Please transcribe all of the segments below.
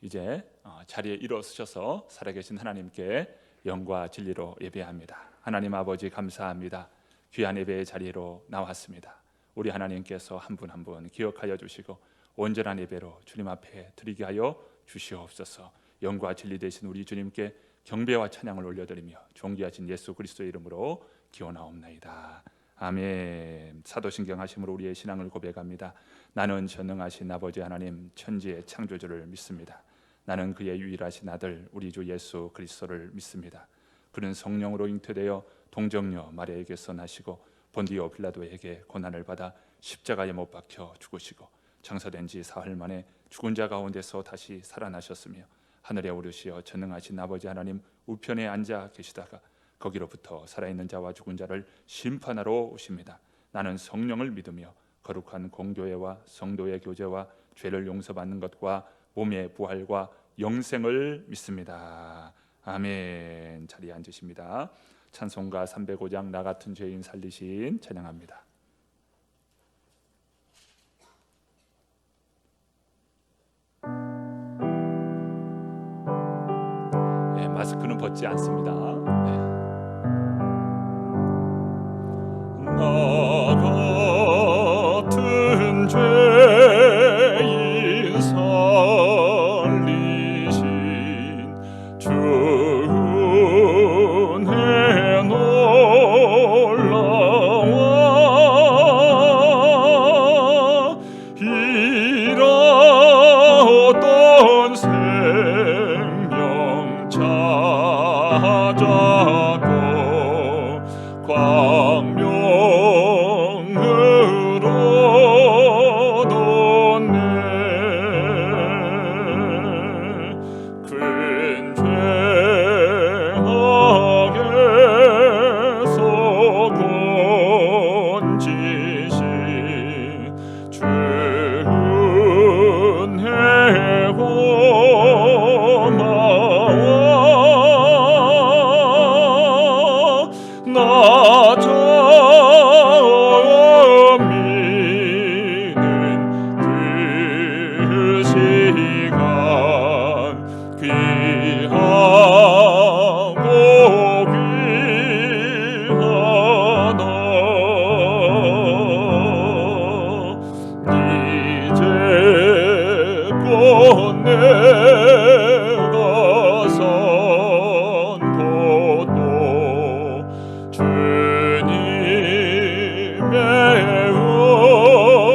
이제 자리에 일어서셔서 살아계신 하나님께 영과 진리로 예배합니다. 하나님 아버지 감사합니다. 귀한 예배의 자리로 나왔습니다. 우리 하나님께서 한 분 한 분 기억하여 주시고 온전한 예배로 주님 앞에 드리게 하여 주시옵소서. 영과 진리 되신 우리 주님께 경배와 찬양을 올려드리며 존귀하신 예수 그리스도의 이름으로 기원하옵나이다. 아멘. 사도신경 하심으로 우리의 신앙을 고백합니다. 나는 전능하신 아버지 하나님 천지의 창조주를 믿습니다. 나는 그의 유일하신 아들 우리 주 예수 그리스도를 믿습니다. 그는 성령으로 잉태되어 동정녀 마리아에게서 나시고 본디오 빌라도에게 고난을 받아 십자가에 못 박혀 죽으시고 장사된 지 사흘 만에 죽은 자 가운데서 다시 살아나셨으며 하늘에 오르시어 전능하신 아버지 하나님 우편에 앉아 계시다가 거기로부터 살아있는 자와 죽은 자를 심판하러 오십니다. 나는 성령을 믿으며 거룩한 공교회와 성도의 교제와 죄를 용서받는 것과 몸의 부활과 영생을 믿습니다. 아멘. 자리에 앉으십니다. 찬송가 305장 나 같은 죄인 살리신 찬양합니다. 네, 마스크는 벗지 않습니다. 네. 나 같은 죄인 살리신 주 은혜 놀라워 잃었던 생명 찾아고 광명으로 뒀네. 큰 죄악에서 건지신 주 은혜 고마워. 나 처음 믿는 그 시간 귀하고 귀하다. 이제껏 내가 산 곳도 주님의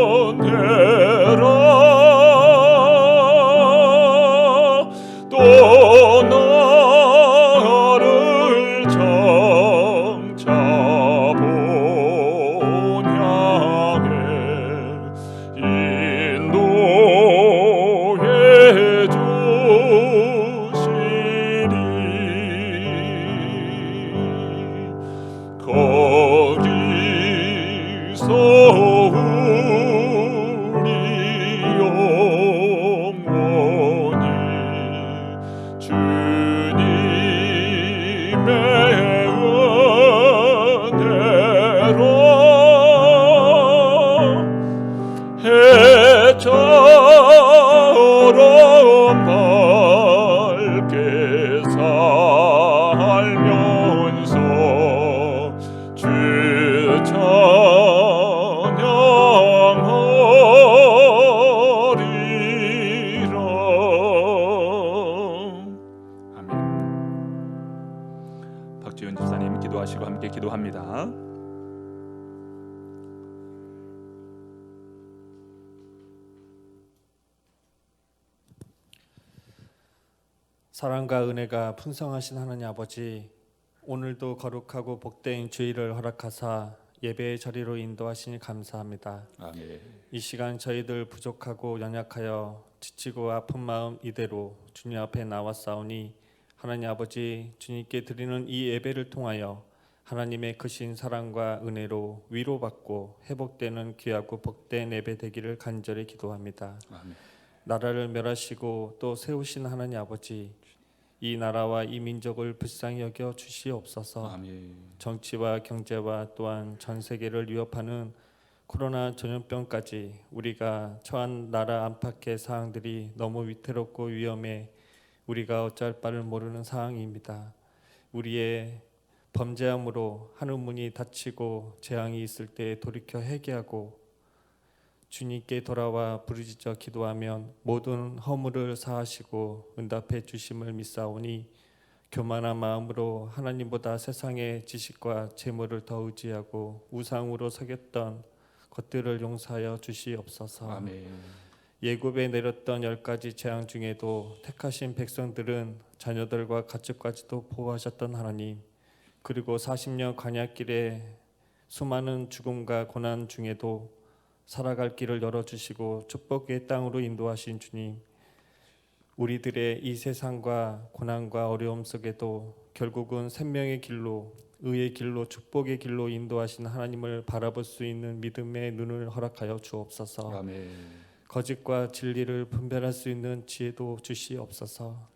은혜라. 또 나를 정차 본향에 인도해 주시리. 거기서 우리 영원히 주님의 은혜로 해처럼 밝게 살면서 주 찬양하리라. 아멘. 박지훈 집사님 기도하시고 함께 기도합니다. 사랑과 은혜가 풍성하신 하나님 아버지, 오늘도 거룩하고 복된 주일을 허락하사 예배의 자리로 인도하시니 감사합니다. 아멘. 이 시간 저희들 부족하고 연약하여 지치고 아픈 마음 이대로 주님 앞에 나왔사오니 하나님 아버지, 주님께 드리는 이 예배를 통하여 하나님의 크신 사랑과 은혜로 위로받고 회복되는 귀하고 복된 예배 되기를 간절히 기도합니다. 아멘. 나라를 멸하시고 또 세우신 하나님 아버지, 이 나라와 이 민족을 불쌍히 여겨 주시옵소서. 아멘. 정치와 경제와 또한 전 세계를 위협하는 코로나 전염병까지 우리가 처한 나라 안팎의 사항들이 너무 위태롭고 위험해 우리가 어찌할 바를 모르는 상황입니다. 우리의 범죄함으로 하늘 문이 닫히고 재앙이 있을 때 돌이켜 회개하고 주님께 돌아와 부르짖어 기도하면 모든 허물을 사하시고 응답해 주심을 믿사오니 교만한 마음으로 하나님보다 세상의 지식과 재물을 더 의지하고 우상으로 새겼던 것들을 용서하여 주시옵소서. 아멘. 예굽에 내렸던 10가지 재앙 중에도 택하신 백성들은 자녀들과 가축까지도 보호하셨던 하나님, 그리고 40년 광야길에 수많은 죽음과 고난 중에도 살아갈 길을 열어주시고 축복의 땅으로 인도하신 주님, 우리들의 이 세상과 고난과 어려움 속에도 결국은 생명의 길로, 의의 길로, 축복의 길로 인도하신 하나님을 바라볼 수 있는 믿음의 눈을 허락하여 주옵소서. 아멘. 거짓과 진리를 분별할 수 있는 지혜도 주시옵소서.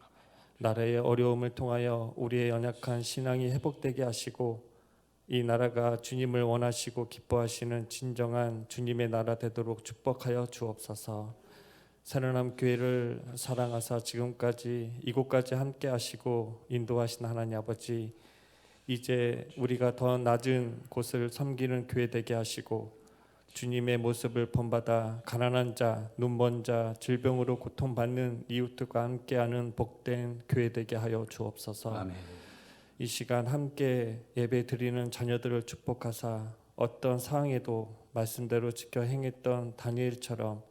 나라의 어려움을 통하여 우리의 연약한 신앙이 회복되게 하시고 이 나라가 주님을 원하시고 기뻐하시는 진정한 주님의 나라 되도록 축복하여 주옵소서. 새로남 교회를 사랑하사 지금까지 이곳까지 함께 하시고 인도하신 하나님 아버지, 이제 우리가 더 낮은 곳을 섬기는 교회 되게 하시고 주님의 모습을 본받아 가난한 자, 눈먼 자, 질병으로 고통받는 이웃들과 함께하는 복된 교회 되게 하여 주옵소서. 아멘. 이 시간 함께 예배 드리는 자녀들을 축복하사 어떤 상황에도 말씀대로 지켜 행했던 다니엘처럼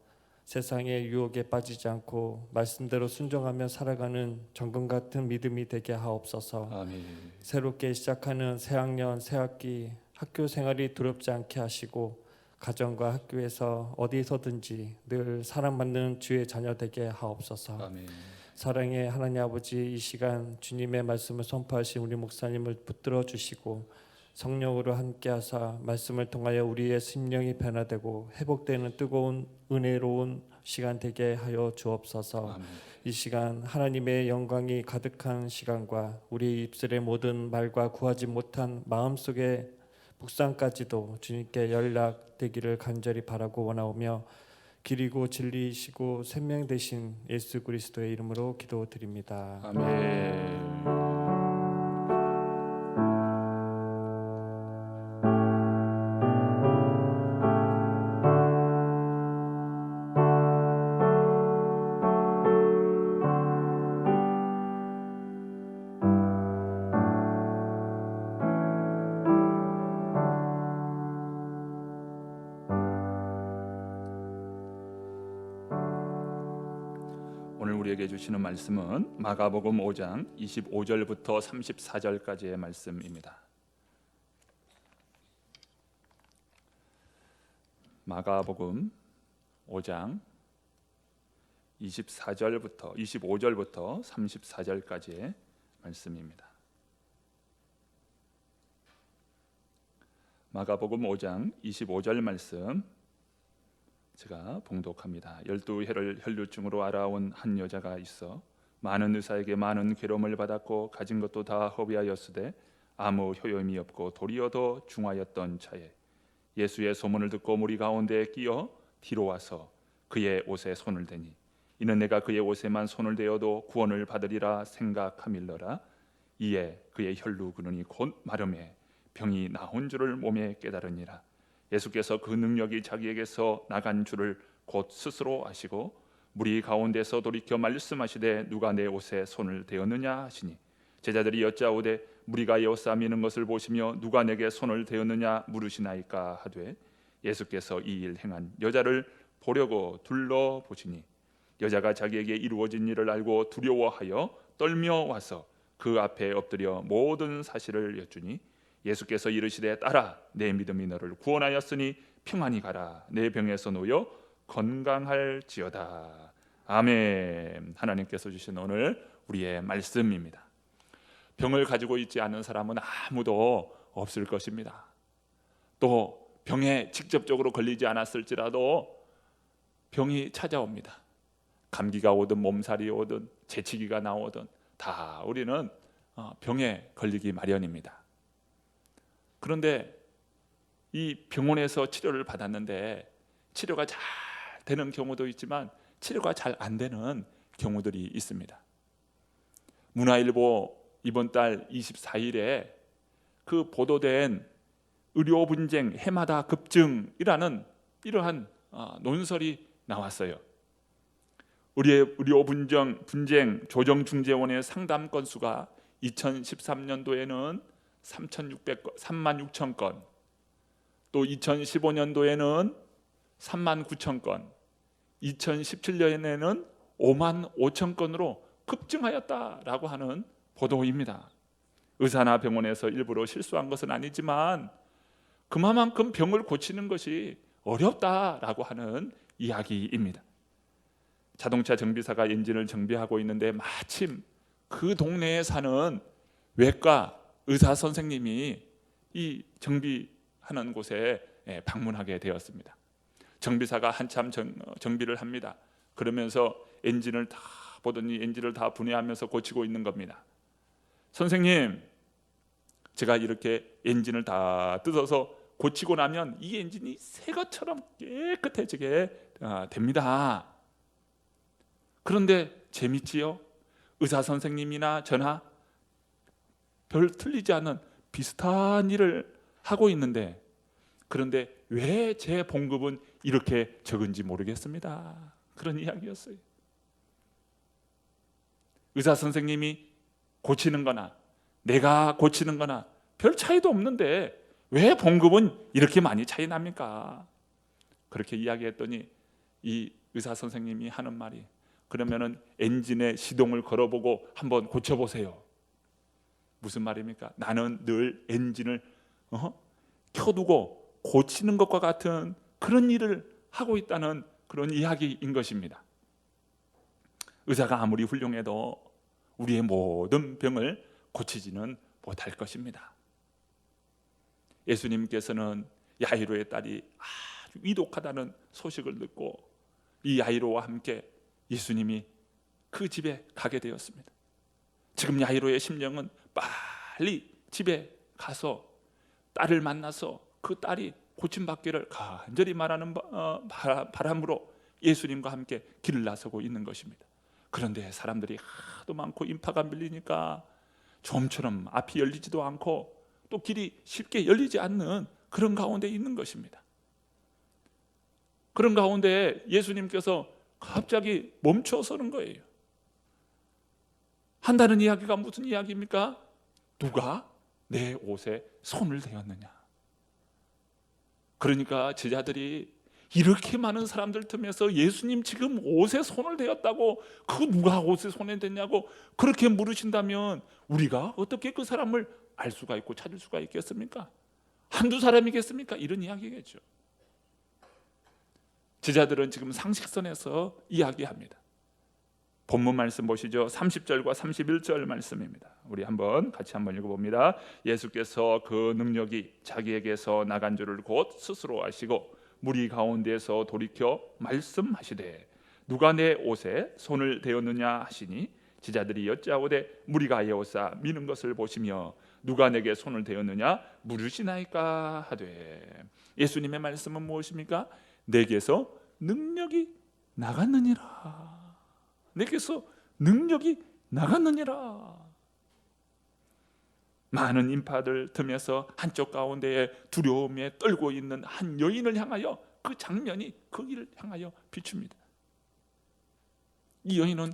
세상의 유혹에 빠지지 않고 말씀대로 순종하며 살아가는 정금 같은 믿음이 되게 하옵소서. 아멘. 새롭게 시작하는 새학년 새학기 학교 생활이 두렵지 않게 하시고 가정과 학교에서 어디서든지 늘 사랑받는 주의 자녀 되게 하옵소서. 아멘. 사랑의 하나님 아버지, 이 시간 주님의 말씀을 선포하신 우리 목사님을 붙들어 주시고 성령으로 함께하사 말씀을 통하여 우리의 심령이 변화되고 회복되는 뜨거운 은혜로운 시간 되게 하여 주옵소서. 아멘. 이 시간 하나님의 영광이 가득한 시간과 우리 입술의 모든 말과 구하지 못한 마음속의 묵상까지도 주님께 연락되기를 간절히 바라고 원하오며 길이고 진리이시고 생명 되신 예수 그리스도의 이름으로 기도드립니다. 아멘. 오늘 우리에게 주시는 말씀은 마가복음 5장 25절부터 34절까지의 말씀입니다. 마가복음 5장 25절부터 34절까지의 말씀입니다. 마가복음 5장 25절 말씀 제가 봉독합니다. 12해를 혈류증으로 알아온 한 여자가 있어 많은 의사에게 많은 괴로움을 받았고 가진 것도 다 허비하였으되 아무 효용이 없고 도리어 더 중하였던 차에 예수의 소문을 듣고 무리 가운데에 끼어 뒤로 와서 그의 옷에 손을 대니 이는 내가 그의 옷에만 손을 대어도 구원을 받으리라 생각함일러라. 이에 그의 혈루 근원이 곧 마름에 병이 나온 줄을 몸에 깨달으니라. 예수께서 그 능력이 자기에게서 나간 줄을 곧 스스로 아시고 무리 가운데서 돌이켜 말씀하시되 누가 내 옷에 손을 대었느냐 하시니 제자들이 여짜오되 무리가 에워싸미는 것을 보시며 누가 내게 손을 대었느냐 물으시나이까 하되 예수께서 이 일 행한 여자를 보려고 둘러보시니 여자가 자기에게 이루어진 일을 알고 두려워하여 떨며 와서 그 앞에 엎드려 모든 사실을 여쭈니 예수께서 이르시되 딸아 내 믿음이 너를 구원하였으니 평안히 가라. 내 병에서 놓여 건강할지어다. 아멘. 하나님께서 주신 오늘 우리의 말씀입니다. 병을 가지고 있지 않은 사람은 아무도 없을 것입니다. 또 병에 직접적으로 걸리지 않았을지라도 병이 찾아옵니다. 감기가 오든 몸살이 오든 재채기가 나오든 다 우리는 병에 걸리기 마련입니다. 그런데 이 병원에서 치료를 받았는데 치료가 잘 되는 경우도 있지만 치료가 잘 안 되는 경우들이 있습니다. 문화일보 이번 달 24일에 그 보도된 의료 분쟁 해마다 급증이라는 이러한 논설이 나왔어요. 의료 분쟁 조정중재원의 상담 건수가 2013년도에는 3만 6천 건, 또 2015년도에는 3만 9천 건, 2017년에는 5만 5천 건으로 급증하였다라고 하는 보도입니다. 의사나 병원에서 일부러 실수한 것은 아니지만 그만큼 병을 고치는 것이 어렵다라고 하는 이야기입니다. 자동차 정비사가 엔진을 정비하고 있는데 마침 그 동네에 사는 외과 의사 선생님이 이 정비하는 곳에 방문하게 되었습니다. 정비사가 한참 정비를 합니다. 그러면서 엔진을 다 보더니 엔진을 다 분해하면서 고치고 있는 겁니다. 선생님, 제가 이렇게 엔진을 다 뜯어서 고치고 나면 이 엔진이 새 것처럼 깨끗해지게 됩니다. 그런데 재밌지요? 의사 선생님이나 저나 별 틀리지 않은 비슷한 일을 하고 있는데, 그런데 왜 제 봉급은 이렇게 적은지 모르겠습니다. 그런 이야기였어요. 의사 선생님이 고치는 거나 내가 고치는 거나 별 차이도 없는데 왜 봉급은 이렇게 많이 차이 납니까? 그렇게 이야기했더니 이 의사 선생님이 하는 말이, 그러면은 엔진에 시동을 걸어보고 한번 고쳐보세요. 무슨 말입니까? 나는 늘 엔진을 켜두고 고치는 것과 같은 그런 일을 하고 있다는 그런 이야기인 것입니다. 의사가 아무리 훌륭해도 우리의 모든 병을 고치지는 못할 것입니다. 예수님께서는 야이로의 딸이 아주 위독하다는 소식을 듣고 이 야이로와 함께 예수님이 그 집에 가게 되었습니다. 지금 야이로의 심령은 빨리 집에 가서 딸을 만나서 그 딸이 고침받기를 간절히 말하는 바람으로 예수님과 함께 길을 나서고 있는 것입니다. 그런데 사람들이 하도 많고 인파가 밀리니까 좀처럼 앞이 열리지도 않고 또 길이 쉽게 열리지 않는 그런 가운데 있는 것입니다. 그런 가운데 예수님께서 갑자기 멈춰 서는 거예요. 한다는 이야기가 무슨 이야기입니까? 누가 내 옷에 손을 대었느냐. 그러니까 제자들이 이렇게 많은 사람들 틈에서 예수님 지금 옷에 손을 대었다고, 그 누가 옷에 손을 댔냐고 그렇게 물으신다면 우리가 어떻게 그 사람을 알 수가 있고 찾을 수가 있겠습니까? 한두 사람이겠습니까? 이런 이야기겠죠. 제자들은 지금 상식선에서 이야기합니다. 본문 말씀 보시죠. 30절과 31절 말씀입니다. 우리 같이 한번 읽어봅니다. 예수께서 그 능력이 자기에게서 나간 줄을 곧 스스로 아시고 무리 가운데서 돌이켜 말씀하시되 누가 내 옷에 손을 대었느냐 하시니 제자들이 여짜오되 무리가 에워싸 미는 것을 보시며 누가 내게 손을 대었느냐 물으시나이까 하되, 예수님의 말씀은 무엇입니까? 내게서 능력이 나갔느니라. 내게서 능력이 나갔느니라. 많은 인파들 틈에서 한쪽 가운데에 두려움에 떨고 있는 한 여인을 향하여 그 장면이 그 길을 향하여 비춥니다. 이 여인은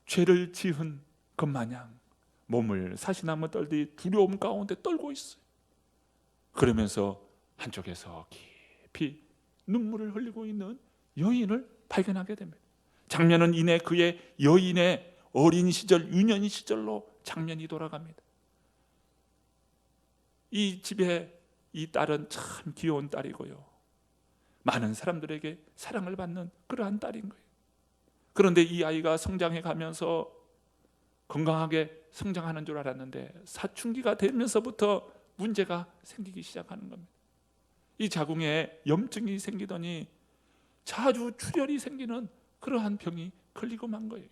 죄를 지은 것 마냥 몸을 사시나무 떨듯이 두려움 가운데 떨고 있어요. 그러면서 한쪽에서 깊이 눈물을 흘리고 있는 여인을 발견하게 됩니다. 장면은 이내 그의 여인의 어린 시절, 유년 시절로 장면이 돌아갑니다. 이 집에 이 딸은 참 귀여운 딸이고요, 많은 사람들에게 사랑을 받는 그러한 딸인 거예요. 그런데 이 아이가 성장해 가면서 건강하게 성장하는 줄 알았는데 사춘기가 되면서부터 문제가 생기기 시작하는 겁니다. 이 자궁에 염증이 생기더니 자주 출혈이 생기는 그러한 병이 걸리고 만 거예요.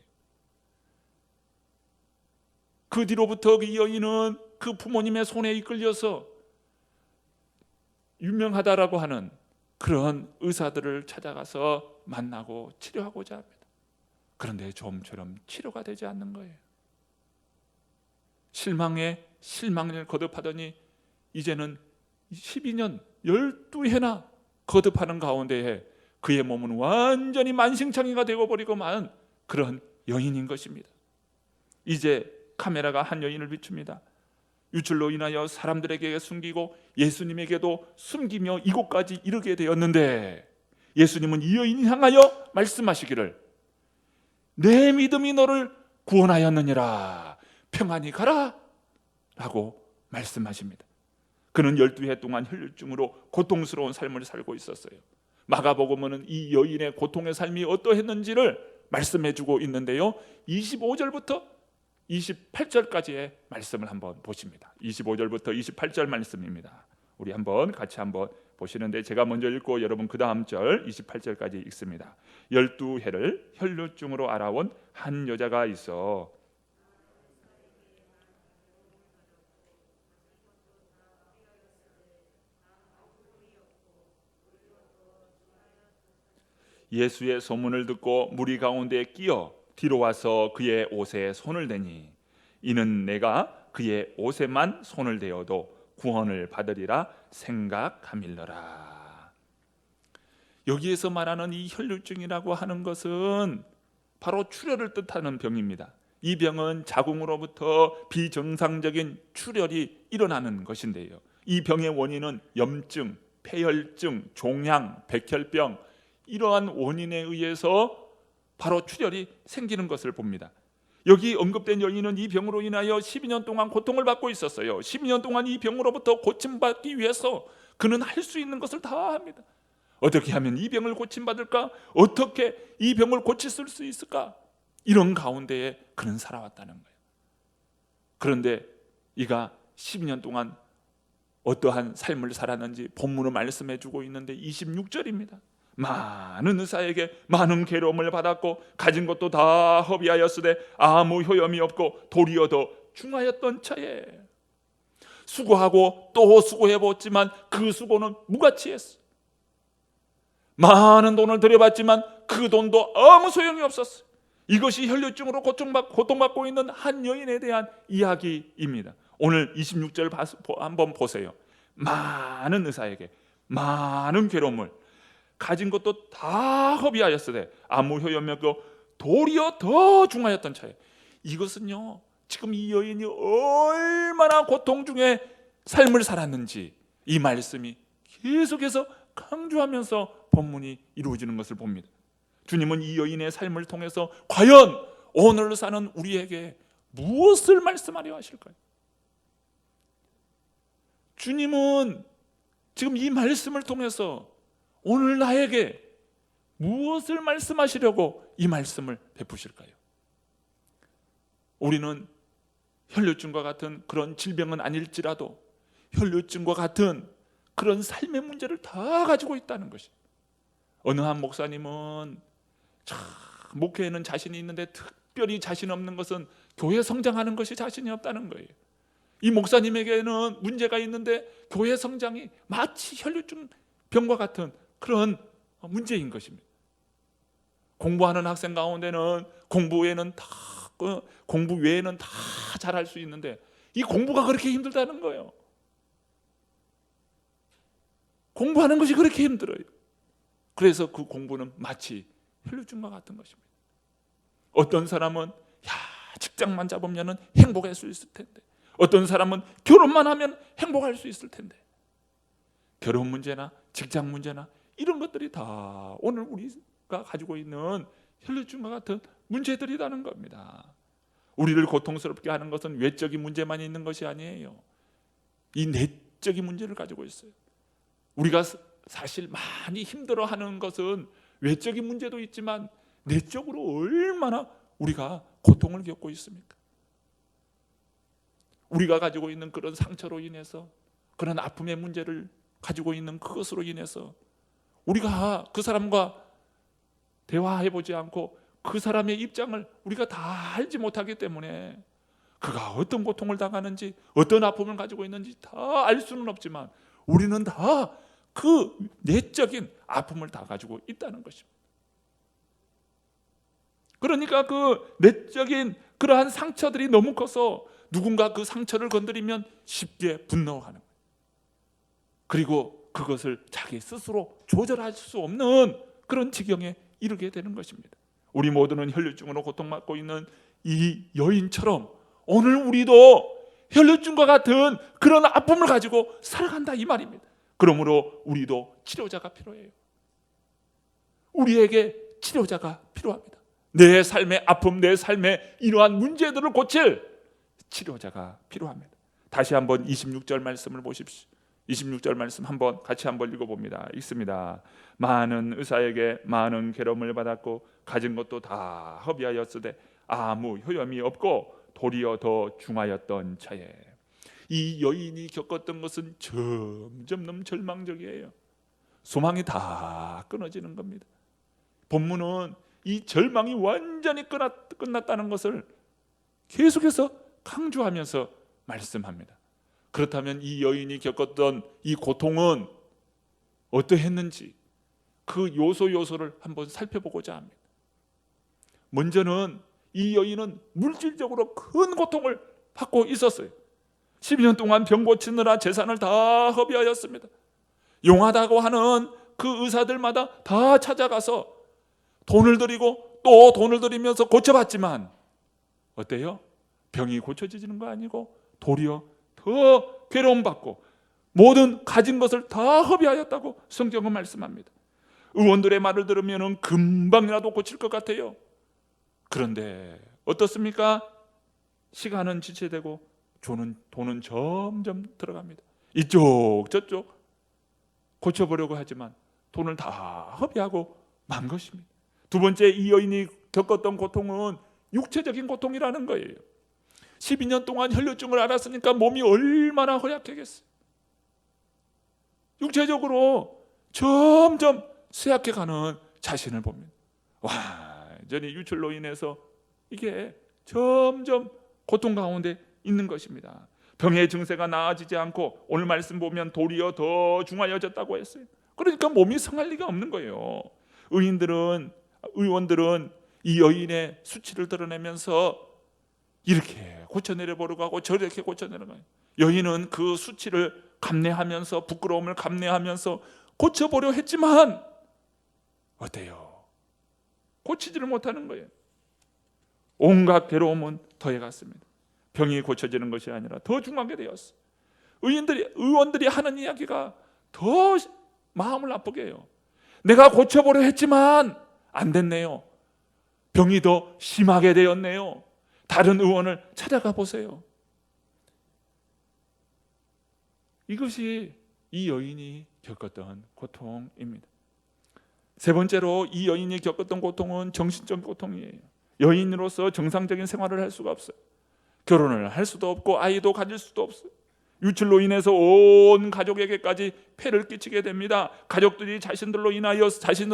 그 뒤로부터 그 여인은 그 부모님의 손에 이끌려서 유명하다라고 하는 그런 의사들을 찾아가서 만나고 치료하고자 합니다. 그런데 좀처럼 치료가 되지 않는 거예요. 실망에 실망을 거듭하더니 이제는 12년 12해나 거듭하는 가운데에 그의 몸은 완전히 만신창이가 되어버리고만 그런 여인인 것입니다. 이제 카메라가 한 여인을 비춥니다. 유출로 인하여 사람들에게 숨기고 예수님에게도 숨기며 이곳까지 이르게 되었는데, 예수님은 이 여인을 향하여 말씀하시기를 내 믿음이 너를 구원하였느니라, 평안히 가라 라고 말씀하십니다. 그는 12해 동안 혈류증으로 고통스러운 삶을 살고 있었어요. 마가복음은 이 여인의 고통의 삶이 어떠했는지를 말씀해주고 있는데요, 25절부터 28절까지의 말씀을 한번 보십니다. 25절부터 28절 말씀입니다. 우리 같이 한번 보시는데, 제가 먼저 읽고 여러분 그 다음 절 28절까지 읽습니다. 12해를 혈류증으로 알아온 한 여자가 있어 예수의 소문을 듣고 무리 가운데 끼어 뒤로 와서 그의 옷에 손을 대니, 이는 내가 그의 옷에만 손을 대어도 구원을 받으리라 생각함일러라. 여기에서 말하는 이 혈류증이라고 하는 것은 바로 출혈을 뜻하는 병입니다. 이 병은 자궁으로부터 비정상적인 출혈이 일어나는 것인데요, 이 병의 원인은 염증, 폐혈증, 종양, 백혈병, 이러한 원인에 의해서 바로 출혈이 생기는 것을 봅니다. 여기 언급된 여인은 이 병으로 인하여 12년 동안 고통을 받고 있었어요. 12년 동안 이 병으로부터 고침받기 위해서 그는 할 수 있는 것을 다 합니다. 어떻게 하면 이 병을 고침받을까? 어떻게 이 병을 고칠 수 있을까? 이런 가운데에 그는 살아왔다는 거예요. 그런데 이가 12년 동안 어떠한 삶을 살았는지 본문은 말씀해 주고 있는데 26절입니다. 많은 의사에게 많은 괴로움을 받았고 가진 것도 다 허비하였으되 아무 효염이 없고 도리어 더 중하였던 차에, 수고하고 또 수고해봤지만 그 수고는 무가치했어. 많은 돈을 들여봤지만 그 돈도 아무 소용이 없었어. 이것이 혈류증으로 고통받고 있는 한 여인에 대한 이야기입니다. 오늘 26절 한번 보세요. 많은 의사에게 많은 괴로움을, 가진 것도 다 허비하였으되 아무 효염이 없고 도리어 더 중하였던 차에, 이것은요 지금 이 여인이 얼마나 고통 중에 삶을 살았는지 이 말씀이 계속해서 강조하면서 본문이 이루어지는 것을 봅니다. 주님은 이 여인의 삶을 통해서 과연 오늘 사는 우리에게 무엇을 말씀하려 하실까요? 주님은 지금 이 말씀을 통해서 오늘 나에게 무엇을 말씀하시려고 이 말씀을 베푸실까요? 우리는 혈류증과 같은 그런 질병은 아닐지라도 혈류증과 같은 그런 삶의 문제를 다 가지고 있다는 것이, 어느 한 목사님은 참 목회에는 자신이 있는데 특별히 자신 없는 것은 교회 성장하는 것이 자신이 없다는 거예요. 이 목사님에게는 문제가 있는데 교회 성장이 마치 혈류증 병과 같은 그런 문제인 것입니다. 공부하는 학생 가운데는 공부 외에는 다 잘할 수 있는데 이 공부가 그렇게 힘들다는 거예요. 공부하는 것이 그렇게 힘들어요. 그래서 그 공부는 마치 혈류증과 같은 것입니다. 어떤 사람은 직장만 잡으면 행복할 수 있을 텐데, 어떤 사람은 결혼만 하면 행복할 수 있을 텐데, 결혼 문제나 직장 문제나 이런 것들이 다 오늘 우리가 가지고 있는 혈류증과 같은 문제들이라는 겁니다. 우리를 고통스럽게 하는 것은 외적인 문제만 있는 것이 아니에요. 이 내적인 문제를 가지고 있어요. 우리가 사실 많이 힘들어하는 것은 외적인 문제도 있지만 내적으로 얼마나 우리가 고통을 겪고 있습니까? 우리가 가지고 있는 그런 상처로 인해서, 그런 아픔의 문제를 가지고 있는 그것으로 인해서 우리가 그 사람과 대화해보지 않고 그 사람의 입장을 우리가 다 알지 못하기 때문에 그가 어떤 고통을 당하는지, 어떤 아픔을 가지고 있는지 다 알 수는 없지만 우리는 다 그 내적인 아픔을 다 가지고 있다는 것입니다. 그러니까 그 내적인 그러한 상처들이 너무 커서 누군가 그 상처를 건드리면 쉽게 분노하는 거예요. 그리고 그것을 자기 스스로 조절할 수 없는 그런 지경에 이르게 되는 것입니다. 우리 모두는 혈류증으로 고통받고 있는 이 여인처럼 오늘 우리도 혈류증과 같은 그런 아픔을 가지고 살아간다 이 말입니다. 그러므로 우리도 치료자가 필요해요. 우리에게 치료자가 필요합니다. 내 삶의 아픔, 내 삶의 이러한 문제들을 고칠 치료자가 필요합니다. 다시 한번 26절 말씀을 보십시오. 26절 말씀 같이 한번 읽어봅니다. 읽습니다. 많은 의사에게 많은 괴로움을 받았고 가진 것도 다 허비하였으되 아무 효험이 없고 도리어 더 중하였던 차에 이 여인이 겪었던 것은 점점 절망적이에요. 소망이 다 끊어지는 겁니다. 본문은 이 절망이 완전히 끝났다는 것을 계속해서 강조하면서 말씀합니다. 그렇다면 이 여인이 겪었던 이 고통은 어떠했는지 그 요소를 한번 살펴보고자 합니다. 먼저는 이 여인은 물질적으로 큰 고통을 받고 있었어요. 12년 동안 병 고치느라 재산을 다 허비하였습니다. 용하다고 하는 그 의사들마다 다 찾아가서 돈을 들이고 또 돈을 들이면서 고쳐봤지만 어때요? 병이 고쳐지는 거 아니고 도리어 더 괴로움받고 모든 가진 것을 다 허비하였다고 성경은 말씀합니다. 의원들의 말을 들으면 금방이라도 고칠 것 같아요. 그런데 어떻습니까? 시간은 지체되고 돈은 점점 들어갑니다. 이쪽 저쪽 고쳐보려고 하지만 돈을 다 허비하고 만 것입니다. 두 번째, 이 여인이 겪었던 고통은 육체적인 고통이라는 거예요. 12년 동안 혈류증을 앓았으니까 몸이 얼마나 허약하겠어요. 육체적으로 점점 쇠약해가는 자신을 봅니다. 완전히 유출로 인해서 이게 점점 고통 가운데 있는 것입니다. 병의 증세가 나아지지 않고 오늘 말씀 보면 도리어 더 중하여졌다고 했어요. 그러니까 몸이 성할 리가 없는 거예요. 의원들은 이 여인의 수치를 드러내면서 이렇게 고쳐내려 보려고 하고 저렇게 고쳐내려 가요. 여인은 그 수치를 감내하면서 부끄러움을 감내하면서 고쳐보려 했지만 어때요? 고치지를 못하는 거예요. 온갖 괴로움은 더해갔습니다. 병이 고쳐지는 것이 아니라 더 중하게 되었어요. 의원들이 하는 이야기가 더 마음을 아프게 해요. 내가 고쳐보려 했지만 안 됐네요. 병이 더 심하게 되었네요. 다른 의원을 찾아가 보세요. 이것이 이 여인이 겪었던 고통입니다. 세 번째로 이 여인이 겪었던 고통은 정신적 고통이에요. 여인으로서 정상적인 생활을 할 수가 없어요. 결혼을 할 수도 없고 아이도 가질 수도 없어요. 유출로 인해서 온 가족에게까지 폐를 끼치게 됩니다. 가족들이 자신으로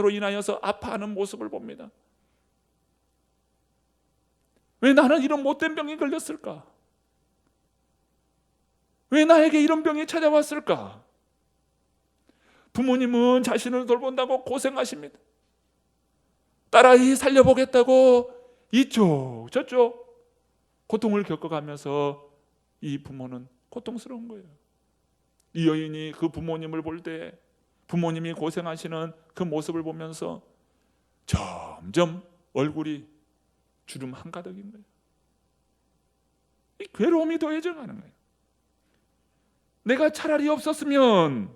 인하여서 아파하는 모습을 봅니다. 왜 나는 이런 못된 병이 걸렸을까? 왜 나에게 이런 병이 찾아왔을까? 부모님은 자신을 돌본다고 고생하십니다. 딸아이 살려보겠다고 이쪽 저쪽 고통을 겪어가면서 이 부모는 고통스러운 거예요. 이 여인이 그 부모님을 볼 때 부모님이 고생하시는 그 모습을 보면서 점점 얼굴이 주름 한가득인 거예요. 이 괴로움이 더해져 가는 거예요. 내가 차라리 없었으면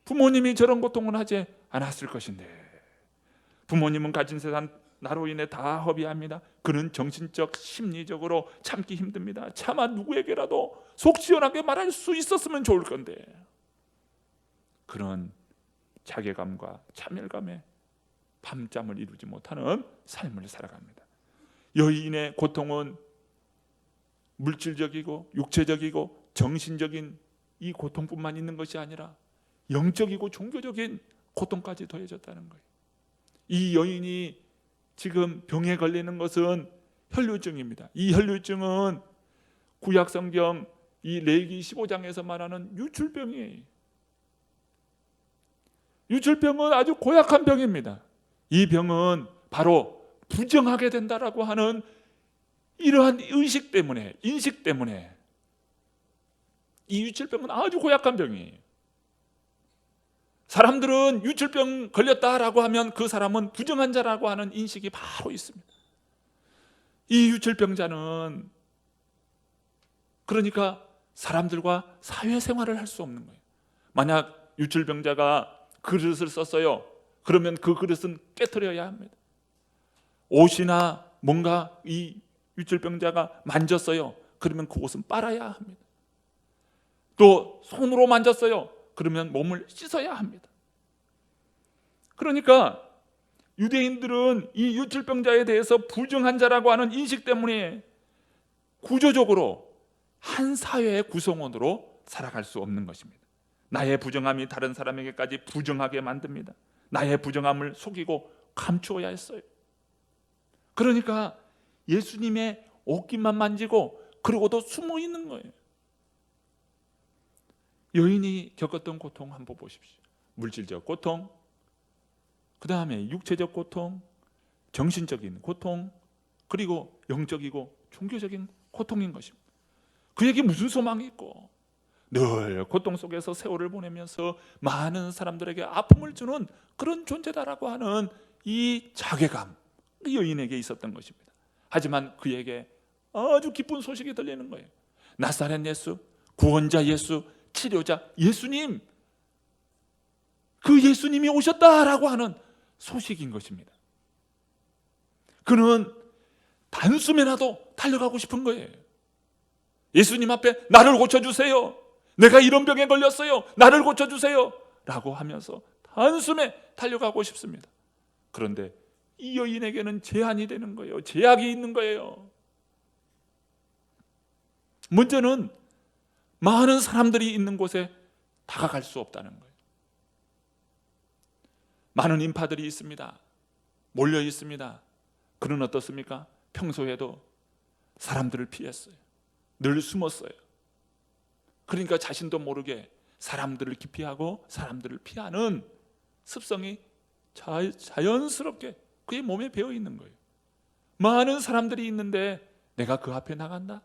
부모님이 저런 고통을 하지 않았을 것인데 부모님은 가진 재산 나로 인해 다 허비합니다. 그는 정신적 심리적으로 참기 힘듭니다. 차마 누구에게라도 속 시원하게 말할 수 있었으면 좋을 건데 그런 자괴감과 차멸감에 밤잠을 이루지 못하는 삶을 살아갑니다. 여인의 고통은 물질적이고 육체적이고 정신적인 이 고통뿐만 있는 것이 아니라 영적이고 종교적인 고통까지 더해졌다는 거예요. 이 여인이 지금 병에 걸리는 것은 혈류증입니다. 이 혈류증은 구약 성경 이 레위기 15장에서 말하는 유출병이에요. 유출병은 아주 고약한 병입니다. 이 병은 바로 부정하게 된다라고 하는 이러한 의식 때문에, 인식 때문에 이 유출병은 아주 고약한 병이에요. 사람들은 유출병 걸렸다라고 하면 그 사람은 부정한 자라고 하는 인식이 바로 있습니다. 이 유출병자는 그러니까 사람들과 사회생활을 할 수 없는 거예요. 만약 유출병자가 그릇을 썼어요. 그러면 그 그릇은 깨트려야 합니다. 옷이나 뭔가 이 유출병자가 만졌어요. 그러면 그 옷은 빨아야 합니다. 또 손으로 만졌어요. 그러면 몸을 씻어야 합니다. 그러니까 유대인들은 이 유출병자에 대해서 부정한 자라고 하는 인식 때문에 구조적으로 한 사회의 구성원으로 살아갈 수 없는 것입니다. 나의 부정함이 다른 사람에게까지 부정하게 만듭니다. 나의 부정함을 속이고 감추어야 했어요. 그러니까 예수님의 옷깃만 만지고 그러고도 숨어 있는 거예요. 여인이 겪었던 고통 한번 보십시오. 물질적 고통, 그 다음에 육체적 고통, 정신적인 고통, 그리고 영적이고 종교적인 고통인 것입니다. 그에게 무슨 소망이 있고 늘 고통 속에서 세월을 보내면서 많은 사람들에게 아픔을 주는 그런 존재다라고 하는 이 자괴감, 이 여인에게 있었던 것입니다. 하지만 그에게 아주 기쁜 소식이 들리는 거예요. 나사렛 예수, 구원자 예수, 치료자 예수님, 그 예수님이 오셨다라고 하는 소식인 것입니다. 그는 단숨에라도 달려가고 싶은 거예요. 예수님 앞에 나를 고쳐주세요. 내가 이런 병에 걸렸어요. 나를 고쳐주세요. 라고 하면서 단숨에 달려가고 싶습니다. 그런데 이 여인에게는 제한이 되는 거예요. 제약이 있는 거예요. 문제는 많은 사람들이 있는 곳에 다가갈 수 없다는 거예요. 많은 인파들이 있습니다. 몰려 있습니다. 그는 어떻습니까? 평소에도 사람들을 피했어요. 늘 숨었어요. 그러니까 자신도 모르게 사람들을 기피하고 사람들을 피하는 습성이 자연스럽게 그의 몸에 배어 있는 거예요. 많은 사람들이 있는데 내가 그 앞에 나간다?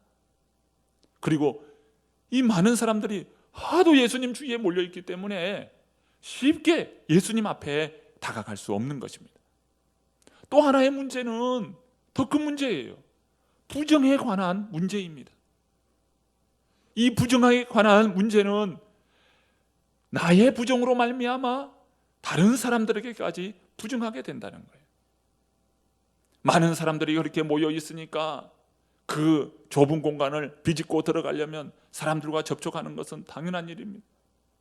그리고 이 많은 사람들이 하도 예수님 주위에 몰려있기 때문에 쉽게 예수님 앞에 다가갈 수 없는 것입니다. 또 하나의 문제는 더 큰 문제예요. 부정에 관한 문제입니다. 이 부정에 관한 문제는 나의 부정으로 말미암아 다른 사람들에게까지 부정하게 된다는 거예요. 많은 사람들이 그렇게 모여 있으니까 그 좁은 공간을 비집고 들어가려면 사람들과 접촉하는 것은 당연한 일입니다.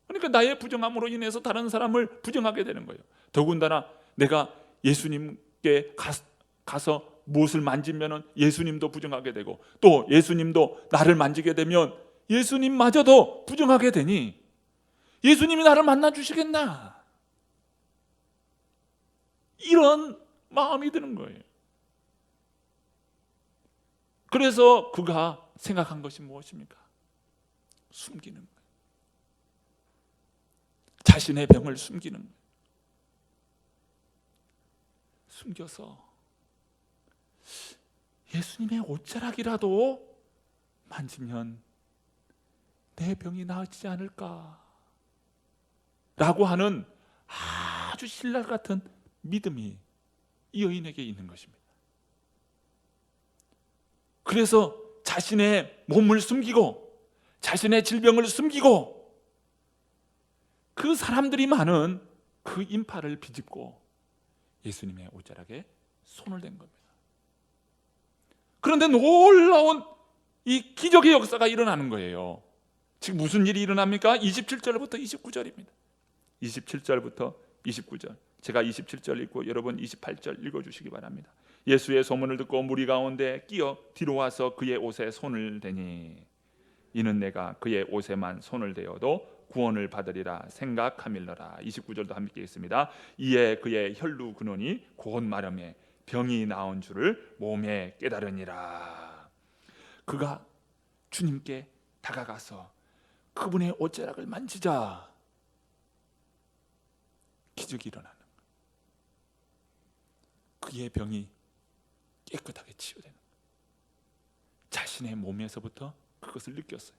그러니까 나의 부정함으로 인해서 다른 사람을 부정하게 되는 거예요. 더군다나 내가 예수님께 가서 무엇을 만지면 예수님도 부정하게 되고 또 예수님도 나를 만지게 되면 예수님마저도 부정하게 되니 예수님이 나를 만나 주시겠나? 이런 마음이 드는 거예요. 그래서 그가 생각한 것이 무엇입니까? 숨기는 거예요. 자신의 병을 숨기는 거예요. 숨겨서 예수님의 옷자락이라도 만지면 내 병이 나아지지 않을까 라고 하는 아주 신랄 같은 믿음이 이 여인에게 있는 것입니다. 그래서 자신의 몸을 숨기고 자신의 질병을 숨기고 그 사람들이 많은 그 인파를 비집고 예수님의 옷자락에 손을 댄 겁니다. 그런데 놀라운 이 기적의 역사가 일어나는 거예요. 지금 무슨 일이 일어납니까? 27절부터 29절입니다. 27절부터 29절. 제가 27절 읽고 여러분 28절 읽어주시기 바랍니다. 예수의 소문을 듣고 무리 가운데 끼어 뒤로 와서 그의 옷에 손을 대니 이는 내가 그의 옷에만 손을 대어도 구원을 받으리라 생각함일러라. 29절도 함께 있습니다. 이에 그의 혈루 근원이 곧 마름에 병이 나온 줄을 몸에 깨달으니라. 그가 주님께 다가가서 그분의 옷자락을 만지자 기적이 일어나는 거예요. 그의 병이 깨끗하게 치유되는 거예요. 자신의 몸에서부터 그것을 느꼈어요.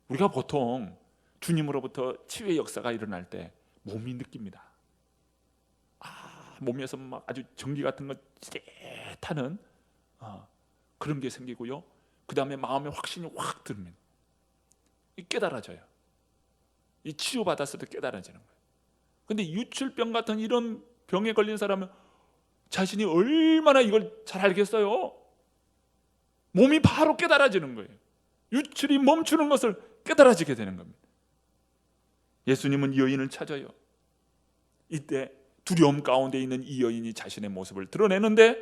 우리가 보통 주님으로부터 치유의 역사가 일어날 때 몸이 느낍니다. 몸에서 막 아주 전기 같은 거 찌릿하는 그런 게 생기고요. 그 다음에 마음에 확신이 확 듭니다. 깨달아져요. 이 치유받았을 때 깨달아지는 거예요. 근데 유출병 같은 이런 병에 걸린 사람은 자신이 얼마나 이걸 잘 알겠어요? 몸이 바로 깨달아지는 거예요. 유출이 멈추는 것을 깨달아지게 되는 겁니다. 예수님은 이 여인을 찾아요. 이때 두려움 가운데 있는 이 여인이 자신의 모습을 드러내는데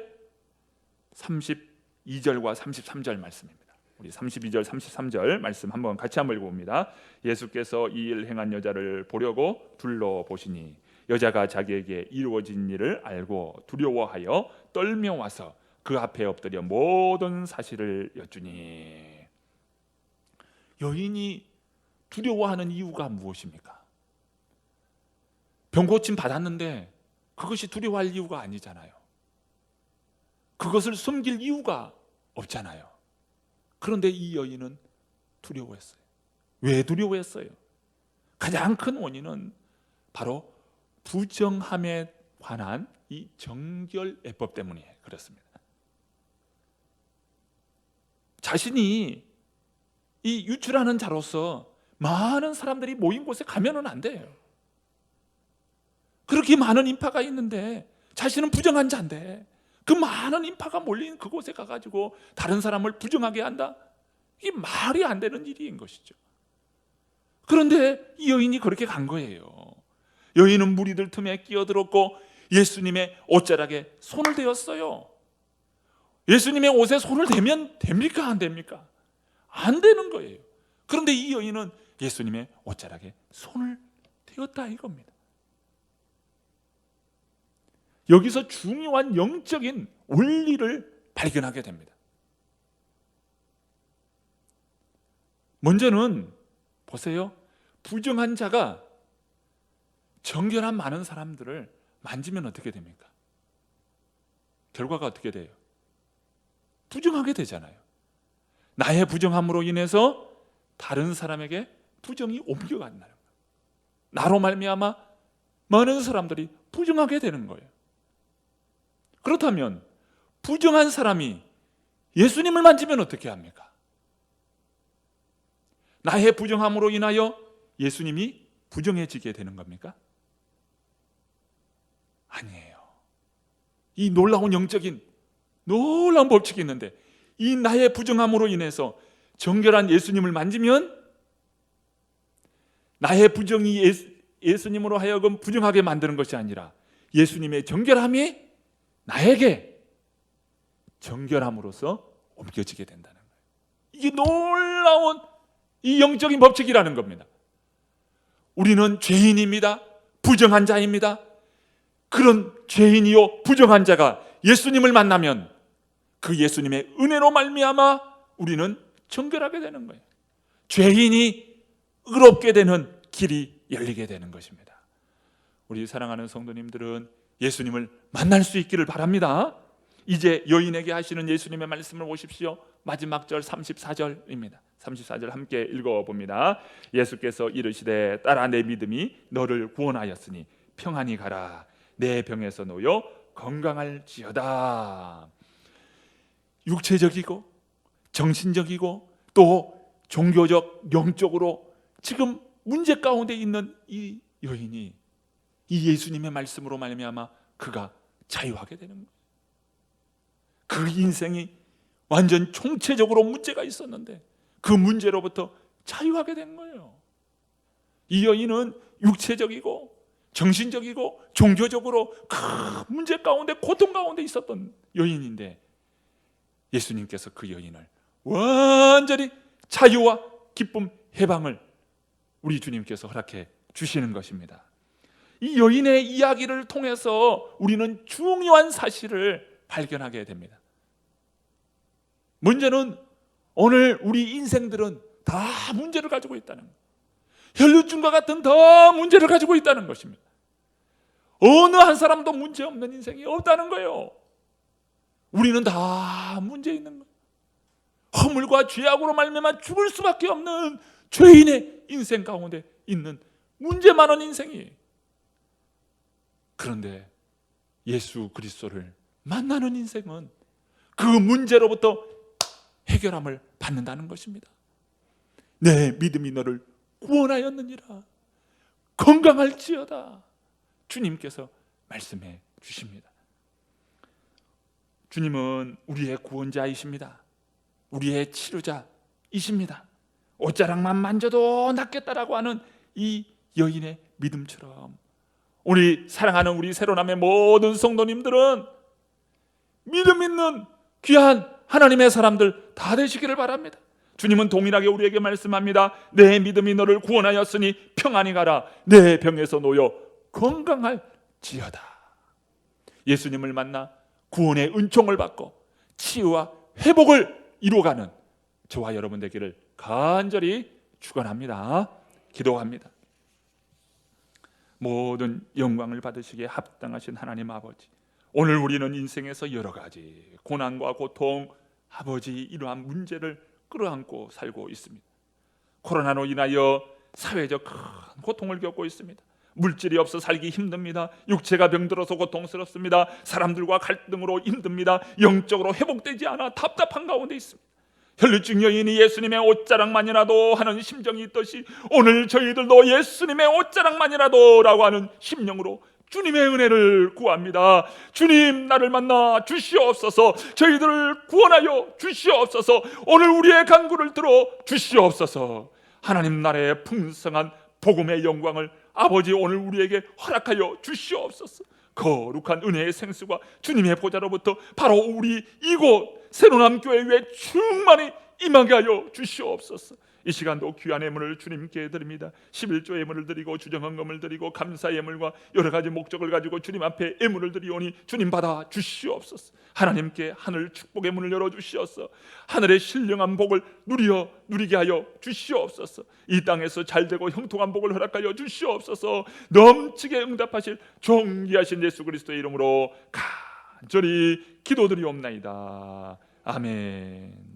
32절과 33절 말씀입니다. 우리 32절 33절 말씀 같이 한번 읽어봅니다. 예수께서 이 일 행한 여자를 보려고 둘러보시니 여자가 자기에게 이루어진 일을 알고 두려워하여 떨며 와서 그 앞에 엎드려 모든 사실을 여쭈니. 여인이 두려워하는 이유가 무엇입니까? 병고침 받았는데 그것이 두려워할 이유가 아니잖아요. 그것을 숨길 이유가 없잖아요. 그런데 이 여인은 두려워했어요. 왜 두려워했어요? 가장 큰 원인은 바로 부정함에 관한 이 정결예법 때문에 그렇습니다. 자신이 이 유출하는 자로서 많은 사람들이 모인 곳에 가면은 안 돼요. 그렇게 많은 인파가 있는데 자신은 부정한 자인데 그 많은 인파가 몰린 그곳에 가가지고 다른 사람을 부정하게 한다? 이게 말이 안 되는 일인 것이죠. 그런데 이 여인이 그렇게 간 거예요. 여인은 무리들 틈에 끼어들었고 예수님의 옷자락에 손을 대었어요. 예수님의 옷에 손을 대면 됩니까? 안 됩니까? 안 되는 거예요. 그런데 이 여인은 예수님의 옷자락에 손을 대었다 이겁니다. 여기서 중요한 영적인 원리를 발견하게 됩니다. 먼저는 보세요. 부정한 자가 정결한 많은 사람들을 만지면 어떻게 됩니까? 결과가 어떻게 돼요? 부정하게 되잖아요. 나의 부정함으로 인해서 다른 사람에게 부정이 옮겨간다는 거예요. 나로 말미암아 많은 사람들이 부정하게 되는 거예요. 그렇다면 부정한 사람이 예수님을 만지면 어떻게 합니까? 나의 부정함으로 인하여 예수님이 부정해지게 되는 겁니까? 아니에요. 이 놀라운 영적인 놀라운 법칙이 있는데 이 나의 부정함으로 인해서 정결한 예수님을 만지면 나의 부정이 예수님으로 하여금 부정하게 만드는 것이 아니라 예수님의 정결함이 나에게 정결함으로써 옮겨지게 된다는 거예요. 이게 놀라운 이 영적인 법칙이라는 겁니다. 우리는 죄인입니다. 부정한 자입니다. 그런 죄인이요 부정한 자가 예수님을 만나면 그 예수님의 은혜로 말미암아 우리는 정결하게 되는 거예요. 죄인이 의롭게 되는 길이 열리게 되는 것입니다. 우리 사랑하는 성도님들은 예수님을 만날 수 있기를 바랍니다. 이제 여인에게 하시는 예수님의 말씀을 보십시오. 마지막 절 34절입니다. 34절 함께 읽어봅니다. 예수께서 이르시되 딸아 내 믿음이 너를 구원하였으니 평안히 가라. 내 병에서 놓여 건강할지어다. 육체적이고 정신적이고 또 종교적 영적으로 지금 문제 가운데 있는 이 여인이 이 예수님의 말씀으로 말미암아 그가 자유하게 되는 거예요. 그 인생이 완전 총체적으로 문제가 있었는데 그 문제로부터 자유하게 된 거예요. 이 여인은 육체적이고 정신적이고 종교적으로 큰 문제 가운데 고통 가운데 있었던 여인인데 예수님께서 그 여인을 완전히 자유와 기쁨, 해방을 우리 주님께서 허락해 주시는 것입니다. 이 여인의 이야기를 통해서 우리는 중요한 사실을 발견하게 됩니다. 문제는 오늘 우리 인생들은 다 문제를 가지고 있다는 거예요. 혈루증과 같은 더 문제를 가지고 있다는 것입니다. 어느 한 사람도 문제 없는 인생이 없다는 거예요. 우리는 다 문제 있는 거예요. 허물과 죄악으로 말미암아 죽을 수밖에 없는 죄인의 인생 가운데 있는 문제 많은 인생이. 그런데 예수 그리스도를 만나는 인생은 그 문제로부터 해결함을 받는다는 것입니다. 내 믿음이 너를 구원하였느니라. 건강할지어다. 주님께서 말씀해 주십니다. 주님은 우리의 구원자이십니다. 우리의 치료자이십니다. 옷자락만 만져도 낫겠다라고 하는 이 여인의 믿음처럼 우리 사랑하는 우리 새로남의 모든 성도님들은 믿음 있는 귀한 하나님의 사람들 다 되시기를 바랍니다. 주님은 동일하게 우리에게 말씀합니다. 내 믿음이 너를 구원하였으니 평안히 가라. 내 병에서 놓여 건강할지어다. 예수님을 만나 구원의 은총을 받고 치유와 회복을 이루어가는 저와 여러분 되기를 간절히 축원합니다. 기도합니다. 모든 영광을 받으시기에 합당하신 하나님 아버지, 오늘 우리는 인생에서 여러 가지 고난과 고통, 아버지 이러한 문제를 끌어안고 살고 있습니다. 코로나로 인하여 사회적 큰 고통을 겪고 있습니다. 물질이 없어 살기 힘듭니다. 육체가 병들어서 고통스럽습니다. 사람들과 갈등으로 힘듭니다. 영적으로 회복되지 않아 답답한 가운데 있습니다. 혈루증 여인이 예수님의 옷자락만이라도 하는 심정이 있듯이 오늘 저희들도 예수님의 옷자락만이라도 라고 하는 심령으로 주님의 은혜를 구합니다. 주님, 나를 만나 주시옵소서. 저희들을 구원하여 주시옵소서. 오늘 우리의 간구를 들어 주시옵소서. 하나님 나라의 풍성한 복음의 영광을 아버지 오늘 우리에게 허락하여 주시옵소서. 거룩한 은혜의 생수가 주님의 보좌로부터 바로 우리 이곳 새로남 교회 위에 충만히 임하게 하여 주시옵소서. 이 시간도 귀한 예물을 주님께 드립니다. 11조 예물을 드리고 주정헌금을 드리고 감사 예물과 여러 가지 목적을 가지고 주님 앞에 예물을 드리오니 주님 받아 주시옵소서. 하나님께 하늘 축복의 문을 열어 주시옵소서. 하늘의 신령한 복을 누리게 하여 주시옵소서. 이 땅에서 잘되고 형통한 복을 허락하여 주시옵소서. 넘치게 응답하실 존귀하신 예수 그리스도의 이름으로 간절히 기도드리옵나이다. 아멘.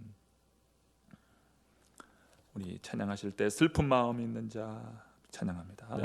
우리 찬양하실 때 슬픈 마음이 있는 자 찬양합니다. 네,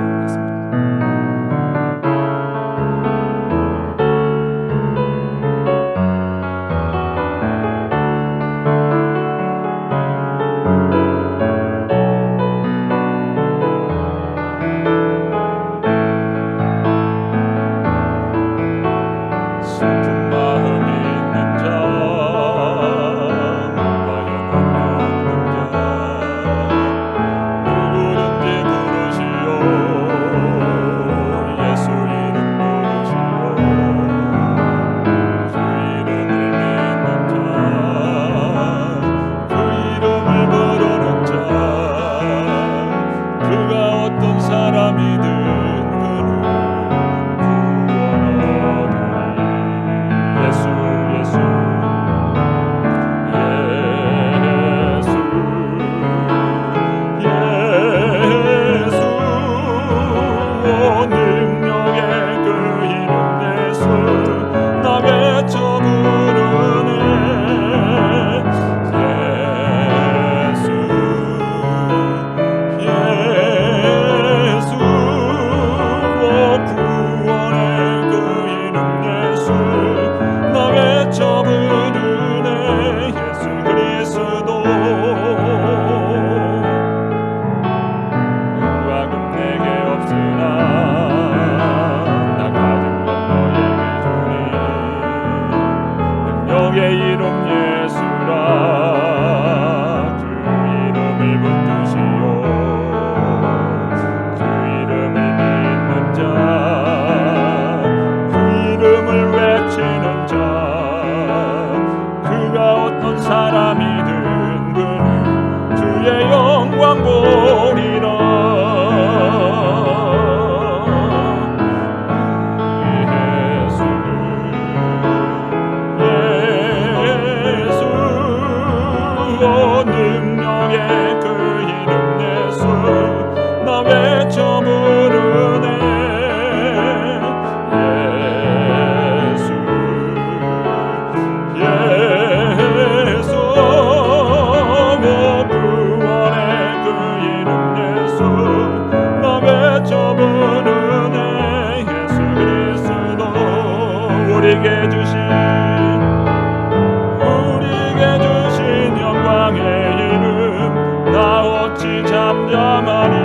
자만이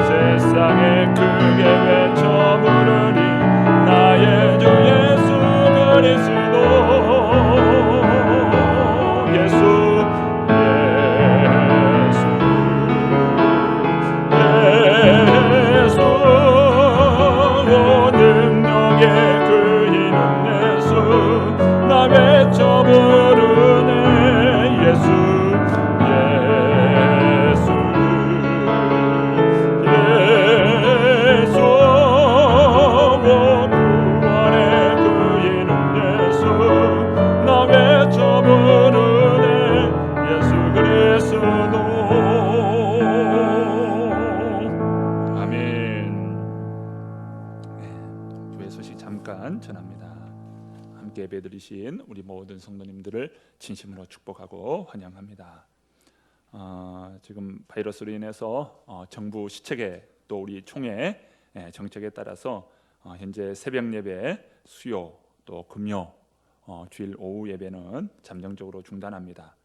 세상에 크게 외쳐 부르리 나의 주 예수 그리스도 예수 온 능력의 그 이름 예수 나 외쳐 부르네 예수 전합니다. 함께 예배드리신 우리 모든 성도님들을 진심으로 축복하고 환영합니다. 지금 바이러스로 인해서 정부 시책에 또 우리 총회 정책에 따라서 현재 새벽 예배, 수요 또 금요 주일 오후 예배는 잠정적으로 중단합니다.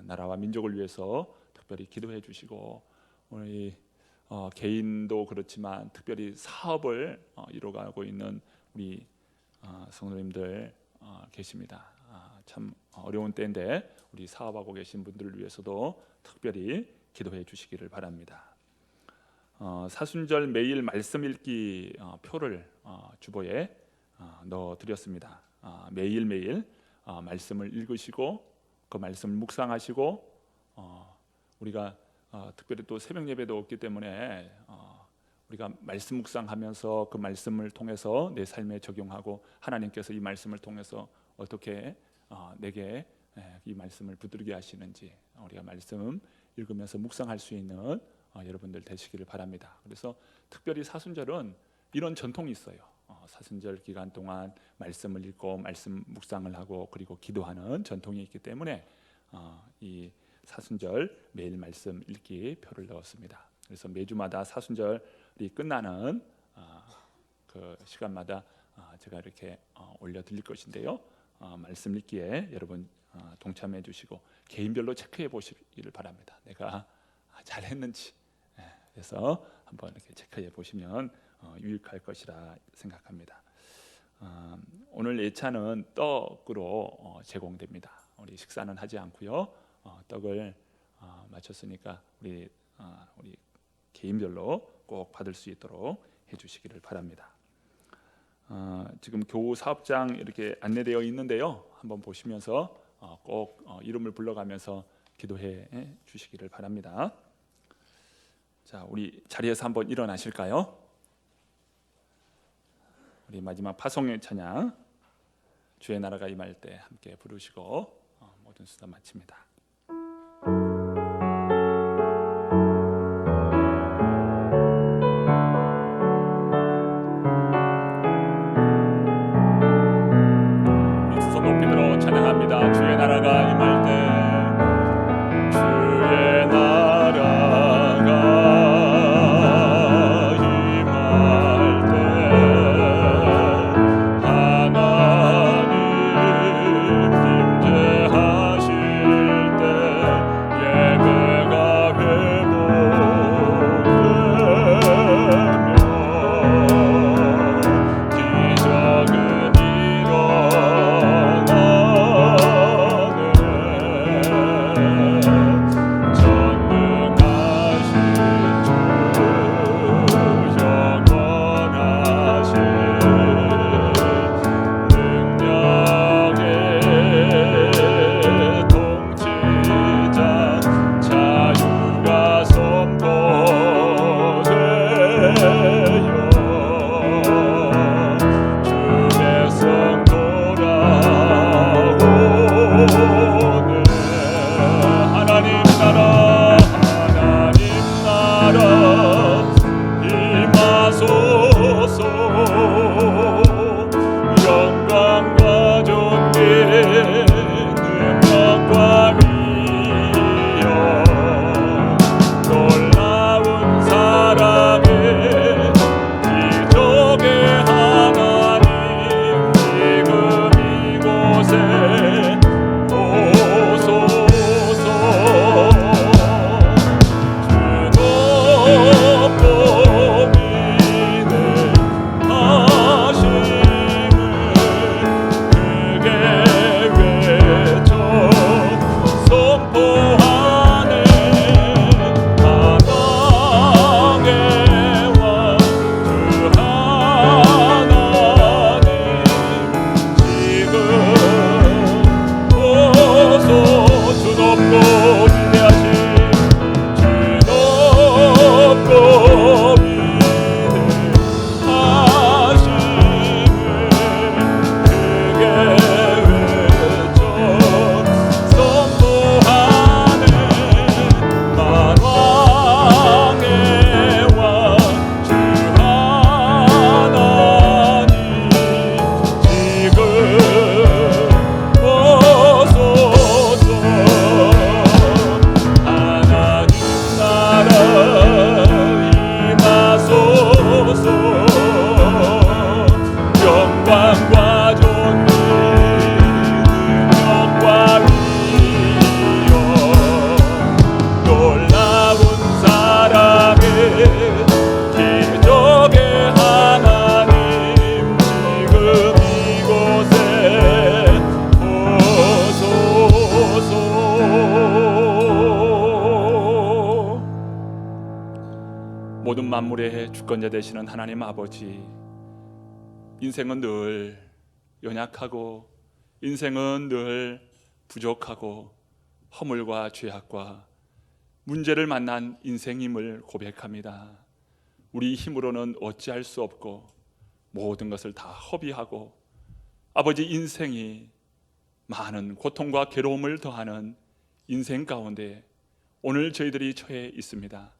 나라와 민족을 위해서 특별히 기도해 주시고 우리 개인도 그렇지만 특별히 사업을 이뤄가고 있는 우리 성도님들 계십니다. 참 어려운 때인데 우리 사업하고 계신 분들을 위해서도 특별히 기도해 주시기를 바랍니다. 사순절 매일 말씀 읽기 표를 주보에 넣어 드렸습니다. 매일매일 말씀을 읽으시고 그 말씀을 묵상하시고 우리가 특별히 또 새벽 예배도 없기 때문에 우리가 말씀 묵상하면서 그 말씀을 통해서 내 삶에 적용하고 하나님께서 이 말씀을 통해서 어떻게 내게 이 말씀을 붙들게 하시는지 우리가 말씀 읽으면서 묵상할 수 있는 여러분들 되시기를 바랍니다. 그래서 특별히 사순절은 이런 전통이 있어요. 사순절 기간 동안 말씀을 읽고 말씀 묵상을 하고 그리고 기도하는 전통이 있기 때문에 이 사순절 매일 말씀 읽기 표를 넣었습니다. 그래서 매주마다 사순절이 끝나는 그 시간마다 제가 이렇게 올려드릴 것인데요. 말씀 읽기에 여러분 동참해 주시고 개인별로 체크해 보시기를 바랍니다. 내가 잘했는지. 그래서 한번 이렇게 체크해 보시면 유익할 것이라 생각합니다. 오늘 예찬은 떡으로 제공됩니다. 우리 식사는 하지 않고요. 떡을 마쳤으니까 우리 개인별로 꼭 받을 수 있도록 해주시기를 바랍니다. 지금 교우 사업장 이렇게 안내되어 있는데요. 한번 보시면서 꼭 이름을 불러가면서 기도해 주시기를 바랍니다. 자, 우리 자리에서 한번 일어나실까요? 우리 마지막 파송의 찬양 주의 나라가 임할 때 함께 부르시고 모든 수다 마칩니다. 높이 들어 찬양합니다. 주의 나라가 임할 때 주의 나라가 임할 때 하나님 임재하실 모든 만물의 주권자 되시는 하나님 아버지, 인생은 늘 연약하고 인생은 늘 부족하고 허물과 죄악과 문제를 만난 인생임을 고백합니다. 우리 힘으로는 어찌할 수 없고 모든 것을 다 허비하고 아버지 인생이 많은 고통과 괴로움을 더하는 인생 가운데 오늘 저희들이 처해 있습니다.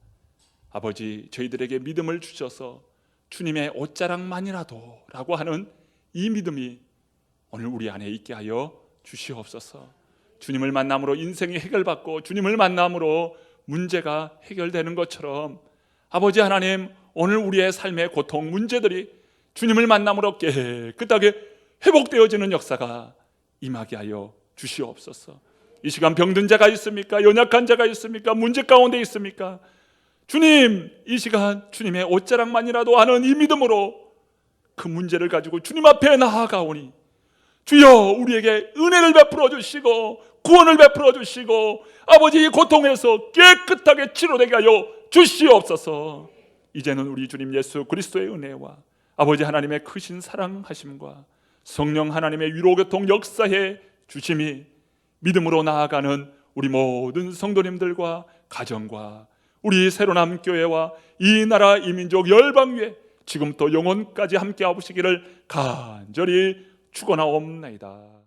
아버지, 저희들에게 믿음을 주셔서 주님의 옷자락만이라도 라고 하는 이 믿음이 오늘 우리 안에 있게 하여 주시옵소서. 주님을 만남으로 인생이 해결받고 주님을 만남으로 문제가 해결되는 것처럼 아버지 하나님, 오늘 우리의 삶의 고통, 문제들이 주님을 만남으로 깨끗하게 회복되어지는 역사가 임하게 하여 주시옵소서. 이 시간 병든 자가 있습니까? 연약한 자가 있습니까? 문제 가운데 있습니까? 주님, 이 시간 주님의 옷자락만이라도 하는 이 믿음으로 그 문제를 가지고 주님 앞에 나아가오니 주여, 우리에게 은혜를 베풀어 주시고 구원을 베풀어 주시고 아버지 이 고통에서 깨끗하게 치료되게 하여 주시옵소서. 이제는 우리 주님 예수 그리스도의 은혜와 아버지 하나님의 크신 사랑하심과 성령 하나님의 위로교통 역사해 주심이 믿음으로 나아가는 우리 모든 성도님들과 가정과 우리 새로남 교회와 이 나라 이 민족 열방 위에 지금부터 영원까지 함께 하시기를 간절히 축원하옵나이다.